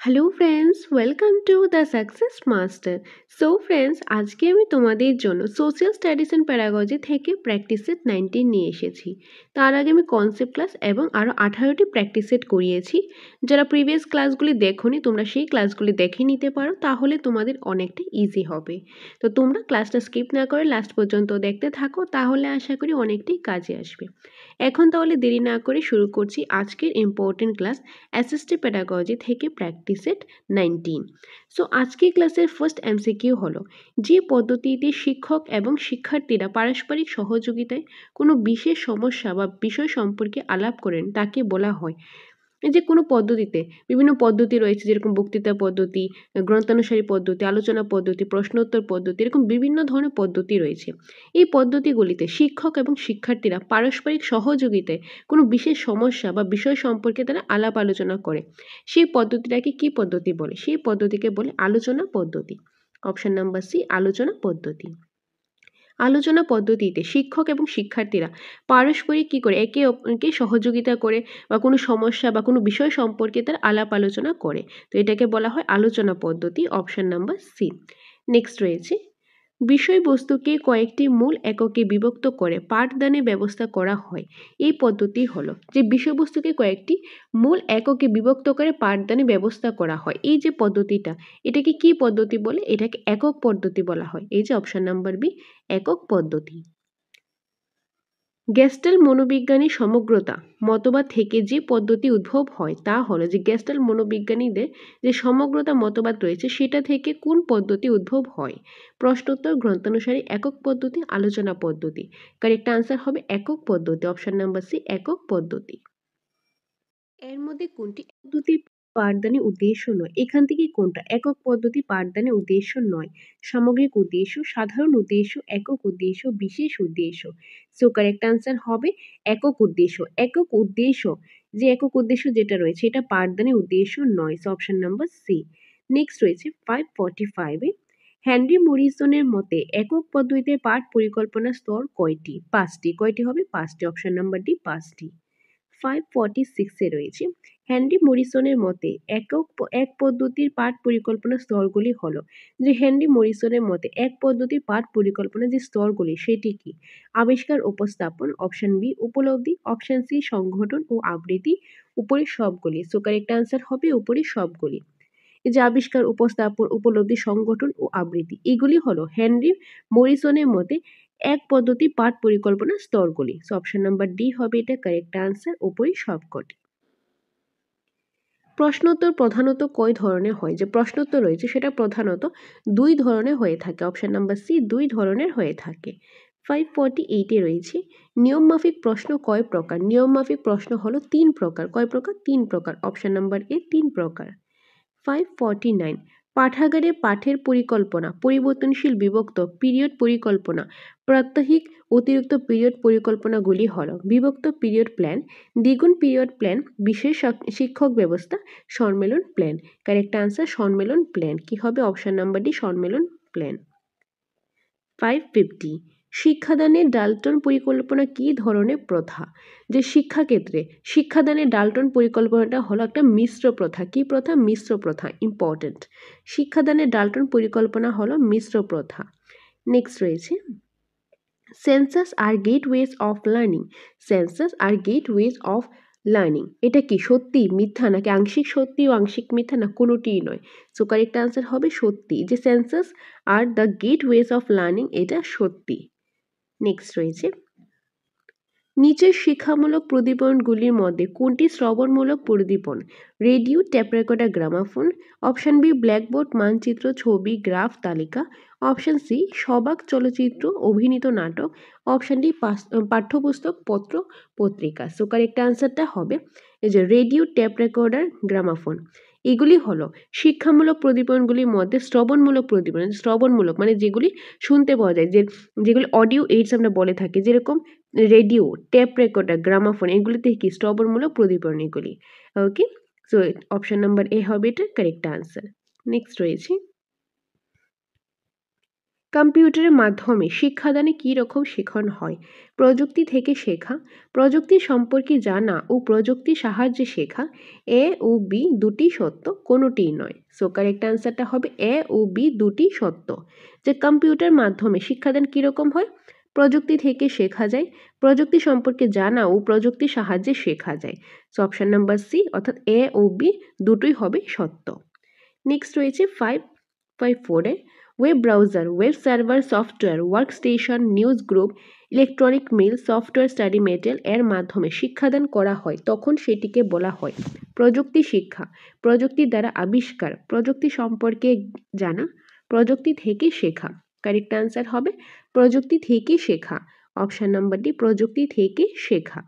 Hello friends, welcome to the success master. So friends, আজকে আমি তোমাদের জন্য সোশ্যাল স্টাডিজ অ্যান্ড প্যারাগজি থেকে প্র্যাকটিস সেট 19 নিয়ে এসেছি। তার আগে আমি কনসেপ্ট ক্লাস এবং আরও 18টি প্র্যাকটিস সেট করিয়েছি। যারা প্রিভিয়াস ক্লাসগুলি দেখোনি তোমরা সেই ক্লাসগুলি দেখে নিতে পারো, তাহলে তোমাদের অনেকটা ইজি হবে। তো তোমরা ক্লাসটা স্কিপ না করে লাস্ট পর্যন্ত দেখতে থাকো, তাহলে আশা করি অনেকটাই কাজে আসবে। এখন তাহলে দেরি না করে শুরু করছি আজকের ইম্পর্টেন্ট ক্লাস অ্যাসিস্টিভ প্যাডাগজি থেকে প্র্যাকটিস সেট 19। সো আজকের ক্লাসের ফার্স্ট এমসিকিউ হলো, যে পদ্ধতিতে শিক্ষক এবং শিক্ষার্থীরা পারস্পরিক সহযোগিতায় কোনো বিশেষ সমস্যা বা বিষয় সম্পর্কে আলাপ করেন তাকে বলা হয়। এই যে কোনো পদ্ধতিতে বিভিন্ন পদ্ধতি রয়েছে, যেরকম বক্তৃতা পদ্ধতি, গ্রন্থানুসারী পদ্ধতি, আলোচনা পদ্ধতি, প্রশ্নোত্তর পদ্ধতি, এরকম বিভিন্ন ধরনের পদ্ধতি রয়েছে। এই পদ্ধতিগুলিতে শিক্ষক এবং শিক্ষার্থীরা পারস্পরিক সহযোগিতায় কোনো বিশেষ সমস্যা বা বিষয় সম্পর্কে তারা আলাপ আলোচনা করে। সেই পদ্ধতিটাকে কি পদ্ধতি বলে? সেই পদ্ধতিকে বলে আলোচনা পদ্ধতি। অপশন নাম্বার সি, আলোচনা পদ্ধতি। আলোচনা পদ্ধতিতে শিক্ষক এবং শিক্ষার্থীরা পারস্পরিক কী করে একে অপরকে সহযোগিতা করে বা কোনো সমস্যা বা কোনো বিষয় সম্পর্কে তারা আলাপ আলোচনা করে। তো এটাকে বলা হয় আলোচনা পদ্ধতি। Option number C. নেক্সট রয়েছে, বিষয়বস্তুকে কয়েকটি মূল এককে বিভক্ত করে পাঠদানের ব্যবস্থা করা হয়। এই পদ্ধতি হলো যে বিষয়বস্তুকে কয়েকটি মূল এককে বিভক্ত করে পাঠদানের ব্যবস্থা করা হয়। এই যে পদ্ধতিটা, এটাকে কি পদ্ধতি বলে? এটাকে একক পদ্ধতি বলা হয়। এই যে অপশন নাম্বার বি, একক পদ্ধতি। গেস্টাল্ট মনোবিজ্ঞানী সমগ্রতা মতবাদ থেকে যে পদ্ধতি উদ্ভব হয় তা হলো যে গেস্টাল্ট মনোবিজ্ঞানীদের যে সমগ্রতা মতবাদ রয়েছে সেটা থেকে কোন পদ্ধতি উদ্ভব হয়? প্রশ্নোত্তর, গ্রন্থানুসারী, একক পদ্ধতি, আলোচনা পদ্ধতি। কারেক্ট আনসার হবে একক পদ্ধতি। অপশন নাম্বার সি, একক পদ্ধতি। এর মধ্যে কোনটি পদ্ধতি পাঠদানের উদ্দেশ্য নয়? এখান থেকে কোনটা একক পদ্ধতি পাঠদানের উদ্দেশ্য নয়? সামগ্রিক উদ্দেশ্য, সাধারণ উদ্দেশ্য, একক উদ্দেশ্য, বিশেষ উদ্দেশ্য। সো কারেক্ট আনসার হবে একক উদ্দেশ্য। একক উদ্দেশ্য, যে একক উদ্দেশ্য যেটা রয়েছে এটা পাঠদানের উদ্দেশ্য নয়। So option number C. Next রয়েছে 545-এ, হেনরি মরিসনের মতে একক পদ্ধতিতে পাঠ পরিকল্পনা স্তর কয়টি? 5টি। কয়টি হবে? 5টি। অপশন নাম্বার ডি, 5টি। 546-এ রয়েছে, হেনরি মরিসনের মতে এক পদ্ধতির পাঠ পরিকল্পনা স্তরগুলি হলো। যে হেনরি মরিসনের মতে এক পদ্ধতির পাঠ পরিকল্পনা যে স্তরগুলি সেটি কি? আবিষ্কার, উপস্থাপন, অপশন বি উপলব্ধি, অপশন সি সংগঠন ও আবৃত্তি, উপরে সবগুলি। সো কারেক্ট আনসার হবে উপরে সবগুলি। এই যে আবিষ্কার, উপস্থাপন, উপলব্ধি, সংগঠন ও আবৃত্তি, এগুলি হলো হেনরি মরিসনের মতে এক পদ্ধতি পাঠ পরিকল্পনা স্তরগুলি। সো অপশন নাম্বার ডি হবে এটা কারেক্ট আনসার, উপরে সবকটি। প্রশ্নোত্তর প্রধানত কয় ধরনের হয়? যে প্রশ্নোত্তর রয়েছে সেটা প্রধানত 2 ধরনের হয়ে থাকে। অপশন নাম্বার সি, 2 ধরনের হয়ে থাকে। 548-এ রয়েছে, নিয়মমাফিক প্রশ্ন কয় প্রকার? নিয়মমাফিক প্রশ্ন হলো 3 প্রকার। কয় প্রকার? 3 প্রকার। অপশন নাম্বার এ 3 প্রকার। 549, পাঠাগারে পাঠের পরিকল্পনা পরিবর্তনশীল বিভক্ত পিরিয়ড পরিকল্পনা প্রাত্যহিক অতিরিক্ত পিরিয়ড পরিকল্পনাগুলি হল বিভক্ত পিরিয়ড প্ল্যান, দ্বিগুণ পিরিয়ড প্ল্যান, বিশেষ শিক্ষক ব্যবস্থা, সম্মেলন প্ল্যান। কারেক্ট আনসার সম্মেলন প্ল্যান। কি হবে? অপশন নাম্বার ডি, সম্মেলন প্ল্যান। 550, শিক্ষাদানের ডাল্টন পরিকল্পনা কি ধরনের প্রথা? যে শিক্ষাক্ষেত্রে শিক্ষাদানের ডাল্টন পরিকল্পনাটা হলো একটা মিশ্র প্রথা। কি প্রথা? মিশ্র প্রথা। ইম্পর্টেন্ট। শিক্ষাদানের ডাল্টন পরিকল্পনা হলো মিশ্র প্রথা। নেক্সট রয়েছে, senses are gateways of learning. Senses are gateways of learning, এটা কি সত্যি মিথ্যা, নাকি আংশিক সত্যি ও আংশিক মিথ্যা, না কোনোটিই নয়? সো কারেক্ট আনসার হবে সত্যি। যে senses are the gateways of learning, এটা সত্যি। নেক্সট রয়েছে, নিচের শিক্ষামূলক প্রদীপনগুলির মধ্যে কোনটি শ্রবণমূলক প্রদীপন? Radio, tape recorder, gramophone. Option B blackboard, মানচিত্র, ছবি, গ্রাফ, তালিকা। অপশন সি সবাক, চলচ্চিত্র, অভিনীত নাটক। অপশন ডি পাঠ্যপুস্তক, পত্র, পত্রিকা। সো কারেক্ট আনসারটা হবে এই যে রেডিও, টেপ রেকর্ডার, গ্রামাফোন। এগুলি হলো শিক্ষামূলক প্রদীপনগুলির মধ্যে শ্রবণমূলক প্রদীপন। শ্রবণমূলক মানে যেগুলি শুনতে পাওয়া যায়, যেগুলি অডিও এইডস আমরা বলে থাকি, যেরকম রেডিও, টেপ রেকর্ডার, গ্রামাফোন, এগুলিতে কি শ্রবণমূলক প্রদীপন এগুলি। ওকে, সো অপশন নাম্বার এ হবে এটা কারেক্ট আনসার। নেক্সট রয়েছে, কম্পিউটারের মাধ্যমে শিক্ষাদানে কী রকম শেখানো হয়? প্রযুক্তি থেকে শেখা, প্রযুক্তি সম্পর্কে জানা ও প্রযুক্তির সাহায্যে শেখা। এ ও বি দুটি সত্য, কোনোটিই নয়। সো কারেক্ট অ্যান্সারটা হবে এ ও বি দুটি সত্য। যে কম্পিউটার মাধ্যমে শিক্ষাদান কীরকম হয়? প্রযুক্তি থেকে শেখা যায়, প্রযুক্তি সম্পর্কে জানা ও প্রযুক্তির সাহায্যে শেখা যায়। সো অপশন নাম্বার সি অর্থাৎ এ ও বি দুটোই হবে সত্য। নেক্সট রয়েছে 5.4-এ web browser, web server software, workstation, news group, electronic mail, software study material এর মাধ্যমে শিক্ষাদান করা হয় তখন সেটিকে বলা হয় প্রযুক্তি শিক্ষা। প্রযুক্তির দ্বারা আবিষ্কার, প্রযুক্তি সম্পর্কে জানা, প্রযুক্তি থেকে শেখা। কারেক্ট আনসার হবে প্রযুক্তি থেকে শেখা। অপশন নাম্বার ডি প্রযুক্তি থেকে শেখা।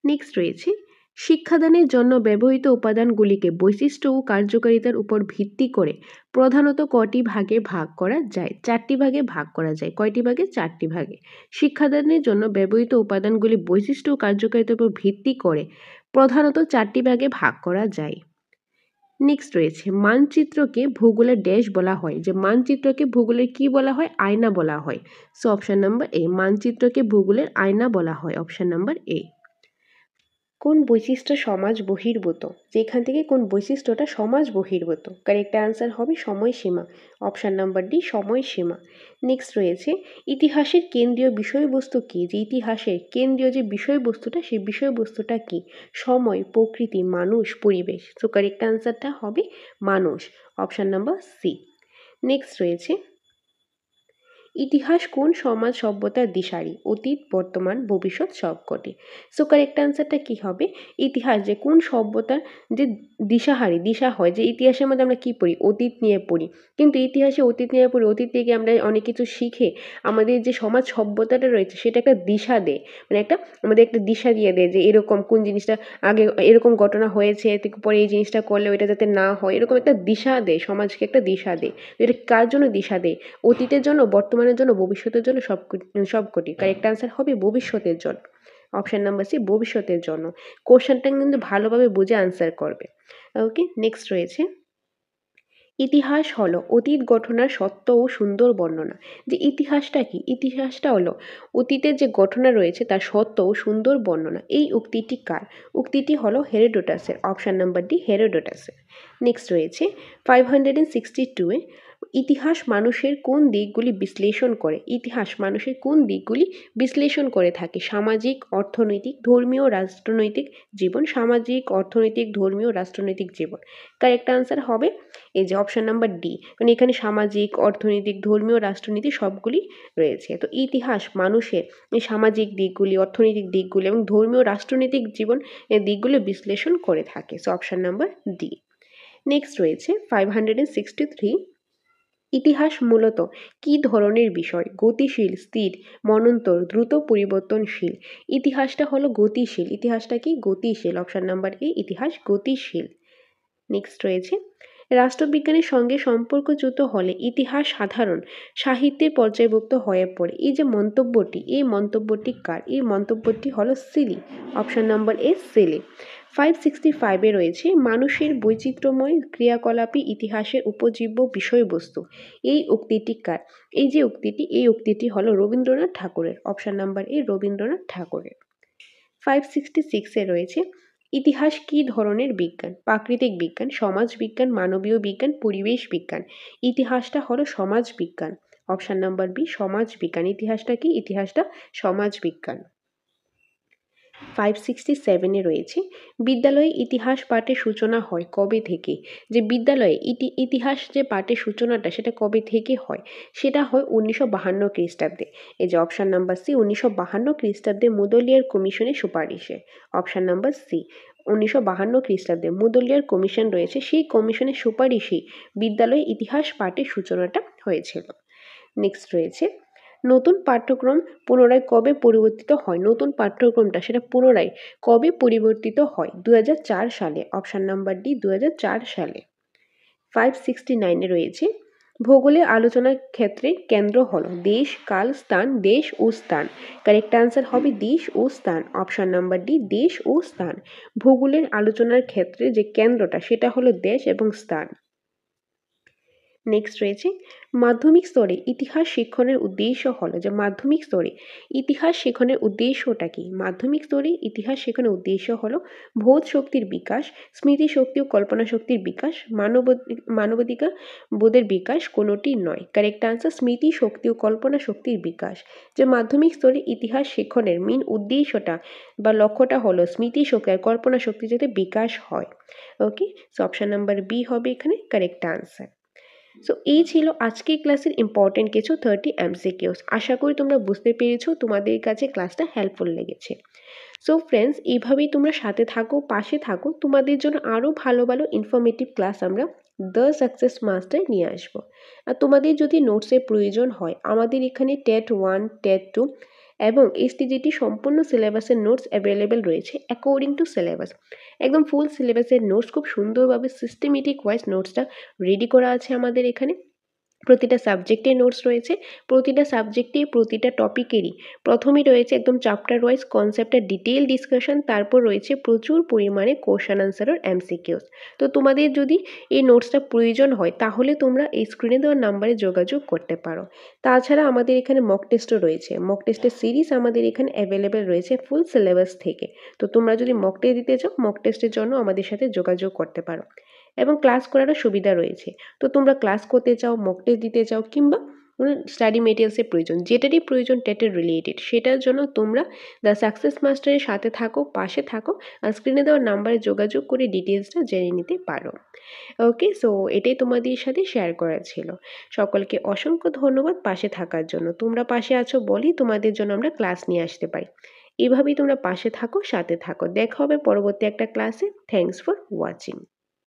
নেক্সট রয়েছে শিক্ষাদানের জন্য ব্যবহৃত উপাদানগুলিকে বৈশিষ্ট্য ও কার্যকারিতার উপর ভিত্তি করে প্রধানত কটি ভাগে ভাগ করা যায়? 4টি ভাগে ভাগ করা যায়। কয়টি ভাগে? 4টি ভাগে। শিক্ষাদানের জন্য ব্যবহৃত উপাদানগুলি বৈশিষ্ট্য ও কার্যকারিতার উপর ভিত্তি করে প্রধানত 4টি ভাগে ভাগ করা যায়। নেক্সট রয়েছে মানচিত্রকে ভূগোলের ড্যাশ বলা হয়। যে মানচিত্রকে ভূগোলের কি বলা হয়? আয়না বলা হয়। সো অপশন নাম্বার এ, মানচিত্রকে ভূগোলের আয়না বলা হয়। অপশন নাম্বার এ। কোন বৈশিষ্ট্য সমাজ বহির্ভূত? যেখান থেকে কোন বৈশিষ্ট্যটা সমাজ বহির্ভূত? কারেক্ট অ্যান্সার হবে সময়সীমা। অপশন নাম্বার ডি সময়সীমা। নেক্সট রয়েছে ইতিহাসের কেন্দ্রীয় বিষয়বস্তু কী? যে ইতিহাসের কেন্দ্রীয় যে বিষয়বস্তুটা সেই বিষয়বস্তুটা কী? সময়, প্রকৃতি, মানুষ, পরিবেশ। তো কারেক্ট অ্যান্সারটা হবে মানুষ। Option number C. নেক্সট রয়েছে ইতিহাস কোন সমাজ সভ্যতার দিশারি? অতীত, বর্তমান, ভবিষ্যৎ সবকটি। সো কারেক্ট অ্যান্সারটা কী হবে? ইতিহাস যে কোন সভ্যতার যে দিশাহারি, দিশা হয়, যে ইতিহাসের মধ্যে আমরা কী পড়ি? অতীত নিয়ে পড়ি। কিন্তু ইতিহাসে অতীত নিয়ে পড়ি, অতীত থেকে আমরা অনেক কিছু শিখে আমাদের যে সমাজ সভ্যতাটা রয়েছে সেটা একটা দিশা দেয়। মানে একটা আমাদের একটা দিশা দিয়ে দেয় যে এরকম কোন জিনিসটা আগে এরকম ঘটনা হয়েছে, পরে এই জিনিসটা করলে ওইটা যাতে না হয়, এরকম একটা দিশা দেয়, সমাজকে একটা দিশা দেয়। এটা কার জন্য দিশা দেয়? অতীতের জন্য, বর্তমানের জন্য, ভবিষ্যতের জন্য, সবকটি। কারেক্ট আনসার হবে ভবিষ্যতের জন্য। অপশন নাম্বার সি ভবিষ্যতের জন্য। কোশ্চেনটা কিন্তু ভালোভাবে বুঝে আনসার করবে। ওকে, নেক্সট রয়েছে ইতিহাস হলো অতীত ঘটনার সত্য ও সুন্দর বর্ণনা। যে ইতিহাসটা কি? ইতিহাসটা হলো অতীতের যে ঘটনা রয়েছে তার সত্য ও সুন্দর বর্ণনা। এই উক্তিটি কার? উক্তিটি হলো হেরোডোটাসের। অপশন নাম্বার ডি হেরোডোটাসের। নেক্সট রয়েছে 562-এ ইতিহাস মানুষের কোন দিকগুলি বিশ্লেষণ করে? ইতিহাস মানুষের কোন দিকগুলি বিশ্লেষণ করে থাকে? সামাজিক, অর্থনৈতিক, ধর্মীয়, রাষ্ট্রনৈতিক জীবন। সামাজিক, অর্থনৈতিক, ধর্মীয়, রাষ্ট্রনৈতিক জীবন। কারেক্ট আনসার হবে এই যে অপশন নাম্বার ডি। কারণ এখানে সামাজিক, অর্থনৈতিক, ধর্মীয়, রাষ্ট্রনীতি সবগুলি রয়েছে। তো ইতিহাস মানুষের এই সামাজিক দিকগুলি, অর্থনৈতিক দিকগুলি এবং ধর্মীয়, রাষ্ট্রনৈতিক জীবন এর দিকগুলো বিশ্লেষণ করে থাকে। So option number D. Next রয়েছে 563 ইতিহাস মূলত কী ধরনের বিষয়? গতিশীল, স্থির, মন্বন্তর, দ্রুত পরিবর্তনশীল। ইতিহাসটা হলো গতিশীল। ইতিহাসটা কি? গতিশীল। অপশন নাম্বার এ ইতিহাস গতিশীল। নেক্সট রয়েছে রাষ্ট্রবিজ্ঞানের সঙ্গে সম্পর্কযুক্ত হলে ইতিহাস সাধারণ সাহিত্যের পর্যায়ভুক্ত হয়ে পড়ে। এই যে মন্তব্যটি, এই মন্তব্যটি কার? এই মন্তব্যটি হলো Seeley. Option number A Seeley. 565-এ রয়েছে মানুষের বৈচিত্র্যময় ক্রিয়াকলাপই ইতিহাসের উপজীব্য বিষয়বস্তু। এই উক্তিটি কার? এই যে উক্তিটি, এই উক্তিটি হলো রবীন্দ্রনাথ ঠাকুরের। অপশন নাম্বার এ রবীন্দ্রনাথ ঠাকুরের। 566-এ রয়েছে ইতিহাস কী ধরনের বিজ্ঞান? প্রাকৃতিক বিজ্ঞান, সমাজ বিজ্ঞান, মানবীয় বিজ্ঞান, পরিবেশ বিজ্ঞান। ইতিহাসটা হলো সমাজ বিজ্ঞান। অপশন নাম্বার বি সমাজ বিজ্ঞান। ইতিহাসটা কি? ইতিহাসটা সমাজ বিজ্ঞান। 567-এ রয়েছে বিদ্যালয়ে ইতিহাস পাঠের সূচনা হয় কবে থেকে? যে বিদ্যালয়ে ইতিহাস যে পাঠের সূচনাটা সেটা কবে থেকে হয়? সেটা হয় 1952 খ্রিস্টাব্দে। এই যে অপশন নাম্বার সি 1952 খ্রিস্টাব্দে মুদলিয়ার কমিশনের সুপারিশে। অপশন নাম্বার সি 1952 খ্রিস্টাব্দে মুদলিয়ার কমিশন রয়েছে, সেই কমিশনের সুপারিশেই বিদ্যালয়ে ইতিহাস পাঠের সূচনাটা হয়েছিল। নেক্সট রয়েছে নতুন পাঠ্যক্রম পুনরায় কবে পরিবর্তিত হয়? নতুন পাঠ্যক্রমটা সেটা পুনরায় কবে পরিবর্তিত হয়? 2004 সালে। অপশন নাম্বার ডি 2004 সালে। 569-এ রয়েছে ভূগোলে আলোচনার ক্ষেত্রে কেন্দ্র হলো দেশ, কাল, স্থান। দেশ ও স্থান। কারেক্ট আনসার হবে দেশ ও স্থান। অপশন নাম্বার ডি দেশ ও স্থান। ভূগোলের আলোচনার ক্ষেত্রে যে কেন্দ্রটা সেটা হলো দেশ এবং স্থান। নেক্সট রয়েছে মাধ্যমিক স্তরে ইতিহাস শিক্ষণের উদ্দেশ্য হলো যে মাধ্যমিক স্তরে ইতিহাস শিক্ষণের উদ্দেশ্যটা কি? মাধ্যমিক স্তরে ইতিহাস শেখানোর উদ্দেশ্য হলো বোধ শক্তির বিকাশ, স্মৃতি শক্তি ও কল্পনা শক্তির বিকাশ, মানবাধিকার বোধের বিকাশ কোনোটি নয়। কারেক্ট আনসার স্মৃতি শক্তি ও কল্পনা শক্তির বিকাশ। যে মাধ্যমিক স্তরে ইতিহাস শিক্ষণের মেন উদ্দেশ্যটা বা লক্ষ্যটা হলো স্মৃতি শক্তি আর কল্পনা শক্তি যাতে বিকাশ হয়। ওকে, সো অপশন নাম্বার বি হবে এখানে কারেক্ট আনসার। সো এই ছিল আজকের ক্লাসের ইম্পর্টেন্ট কিছু 30 MCQs। আশা করি তোমরা বুঝতে পেরেছো, তোমাদের কাছে ক্লাসটা হেল্পফুল লেগেছে। সো ফ্রেন্ডস, এইভাবেই তোমরা সাথে থাকো, পাশে থাকো, তোমাদের জন্য আরও ভালো ভালো ইনফরমেটিভ ক্লাস আমরা দ্য সাকসেস মাস্টার নিয়ে আসবো। আর তোমাদের যদি নোটসের প্রয়োজন হয়, আমাদের এখানে টেট 1, টেট 2 এবং এসটিজিটি সম্পূর্ণ সিলেবাসের নোটস অ্যাভেলেবেল রয়েছে অ্যাকর্ডিং টু সিলেবাস। একদম ফুল সিলেবাসের নোটস খুব সুন্দরভাবে সিস্টেমেটিক ওয়াইজ নোটসটা রেডি করা আছে আমাদের এখানে। প্রতিটা সাবজেক্টের নোটস রয়েছে, প্রতিটা সাবজেক্টে প্রতিটা টপিকেরই প্রথমেই রয়েছে একদম চ্যাপ্টার ওয়াইজ কনসেপ্টের ডিটেল ডিসকাশন, তারপর রয়েছে প্রচুর পরিমাণে কোশ্চেন আনসার আর MCQs। তো তোমাদের যদি এই নোটসটা প্রয়োজন হয় তাহলে তোমরা এই স্ক্রিনে দেওয়া নাম্বারে যোগাযোগ করতে পারো। তাছাড়া আমাদের এখানে মক টেস্টও রয়েছে, মক টেস্টের সিরিজ আমাদের এখানে অ্যাভেলেবেল রয়েছে ফুল সিলেবাস থেকে। তো তোমরা যদি মক টেস্ট দিতে চাও, মক টেস্টের জন্য আমাদের সাথে যোগাযোগ করতে পারো এবং ক্লাস করারও সুবিধা রয়েছে। তো তোমরা ক্লাস করতে চাও, মক টেস্ট দিতে চাও, কিংবা স্টাডি মেটেরিয়ালসের প্রয়োজন, যেটারই প্রয়োজন টেটের রিলেটেড, সেটার জন্য তোমরা দ্য সাকসেস মাস্টারের সাথে থাকো, পাশে থাকো, আর স্ক্রিনে দেওয়া নাম্বারে যোগাযোগ করে ডিটেলসটা জেনে নিতে পারো। ওকে, সো এটাই তোমাদের সাথে শেয়ার করা ছিল। সকলকে অসংখ্য ধন্যবাদ পাশে থাকার জন্য। তোমরা পাশে আছো বলেই তোমাদের জন্য আমরা ক্লাস নিয়ে আসতে পারি। এভাবেই তোমরা পাশে থাকো, সাথে থাকো। দেখা হবে পরবর্তী একটা ক্লাসে। Thanks for watching.